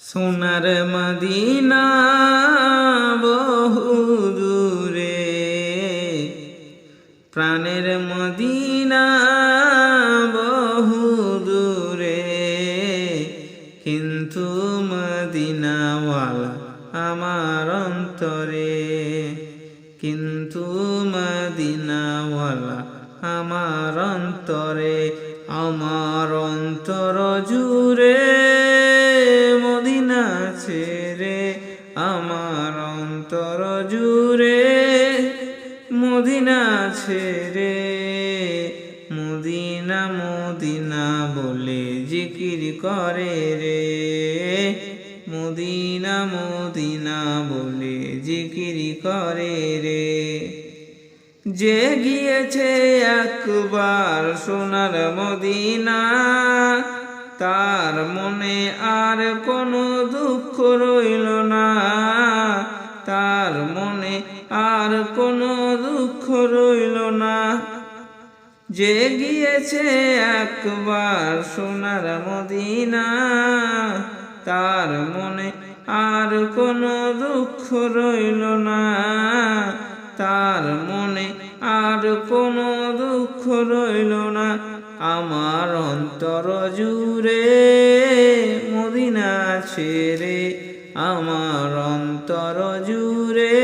সোনার মদিনা বহু দূরে, প্রাণের মদিনা বহু দূরে, কিন্তু মদিনাওয়ালা আমার অন্তরে, কিন্তু মদিনাওয়ালা আমার অন্তরে, আমার অন্তর জুড়ে মদিনা ছেড়ে, আমার অন্তর জুড়ে মদিনা ছেড়ে, মদিনা মদিনা বলে জিকির করে রে, মদিনা মদিনা বলে জিকির করে রে। যে গিয়েছে একবার সোনার মদিনা, তার মনে আর কোনো দুঃখ রইল না, তার মনে আর কোনো দুঃখ রইল না। যে গিয়েছে একবার সোনার মদিনা, তার মনে আর কোনো দুঃখ রইল না, তার মনে আর কোনো দুঃখ রইল না। আমার অন্তর জুড়ে মদিনা ছেড়ে, আমার অন্তর জুড়ে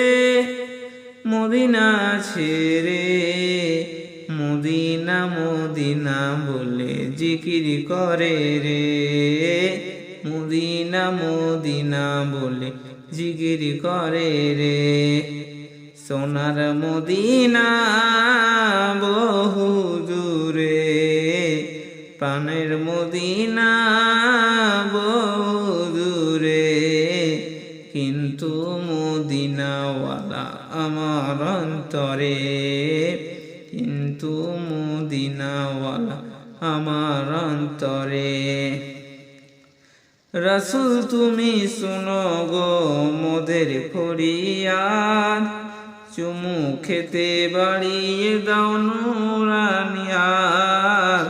মদিনা ছেড়ে, মদিনা মদিনা বলে জিকির করে রে, মদিনা মদিনা বলে জিকির করে রে। সোনার মদিনা বহু দূরে, প্রাণের মদিনা বহু দূরে, কিন্তু মদিনাওয়ালা আমার অন্তরে, কিন্তু মদিনাওয়ালা আমার অন্তরে। রসুল তুমি শুনো গো মোদের ফরিয়াদ, চুমু খেতে বাড়িয়ে দাও নুরানি হাত,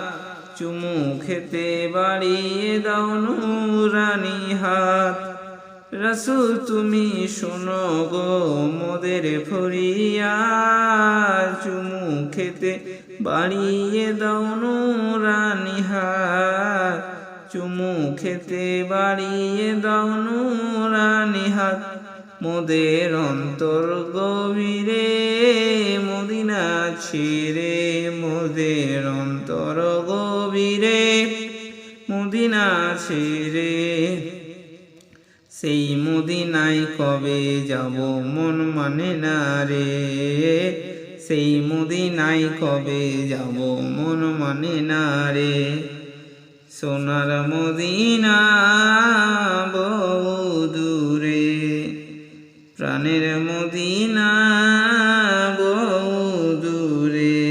চুমু খেতে বাড়িয়ে দাও নুরানি হাত। রসুল তুমি শোনো গো মোদের ফরিয়াদ, চুমু খেতে বাড়িয়ে দাও নুরানি হাত, চুমু খেতে বাড়িয়ে দাও নুরানি হাত। মোদের অন্তর গভীরে মদিনা ছেড়ে, মোদের অন্তর গভীরে মদিনা ছেড়ে, সেই মদিনায় কবে যাব মন মানে না রে, সেই মদিনায় কবে যাব মন মানে না রে। সোনার মদিনা বহু দূরে, প্রাণের মদিনা বহু দূরে,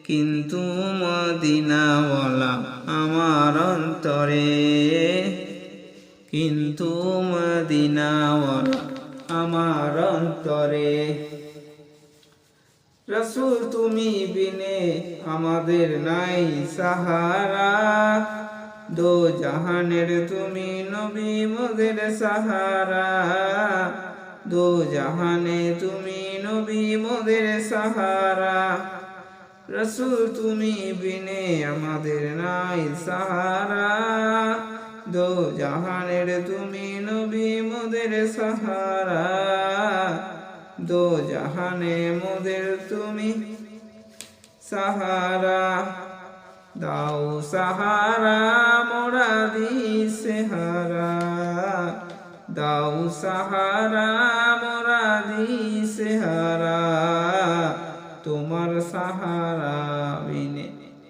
কিন্তু মদিনাওয়ালা আমার অন্তরে, কিন্তু মদিনাওয়ালা আমার অন্তরে। রসুল তুমি বিনে আমাদের নাই সাহারা, দো জাহানের তুমি নবী মোদের সাহারা, দো জাহানে তুমি নবী মোদের সাহারা। রসুল তুমি বিনে আমাদের নাই সাহারা, দো জাহানের তুমি নবী মোদের সাহারা, দো জাহানে মোদের তুমি সাহারা। দাও সাহারা মোরা দিশেহারা, দাও সাহারা মোরা দিশেহারা, তোমার সাহারা বিনে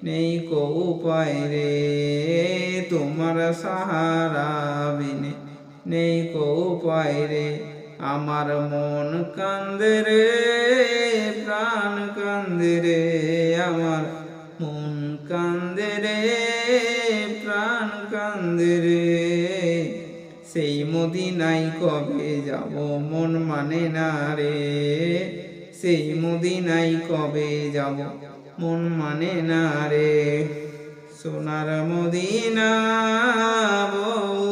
নেই কো উপায় রে, তোমার সাহারা বিনে নেই কো উপায় রে। আমার মন কান্দে রে, প্রাণ কান্দে রে, আমার মন কান্দে রে, প্রাণ কান্দে রে। সেই মদিনায় কবে যাব মন মানে না রে, সেই মদিনায় কবে যাব মন মানে না রে। সোনার মদিনা বহু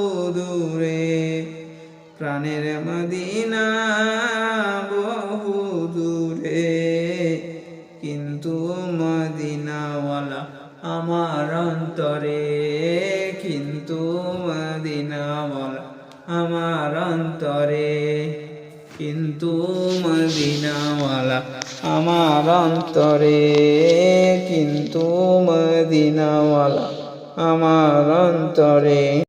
কিন্তু মদিনাওয়ালা আমার অন্তরে, কিন্তু মদিনাওয়ালা আমার অন্তরে, কিন্তু মদিনাওয়ালা আমার অন্তরে।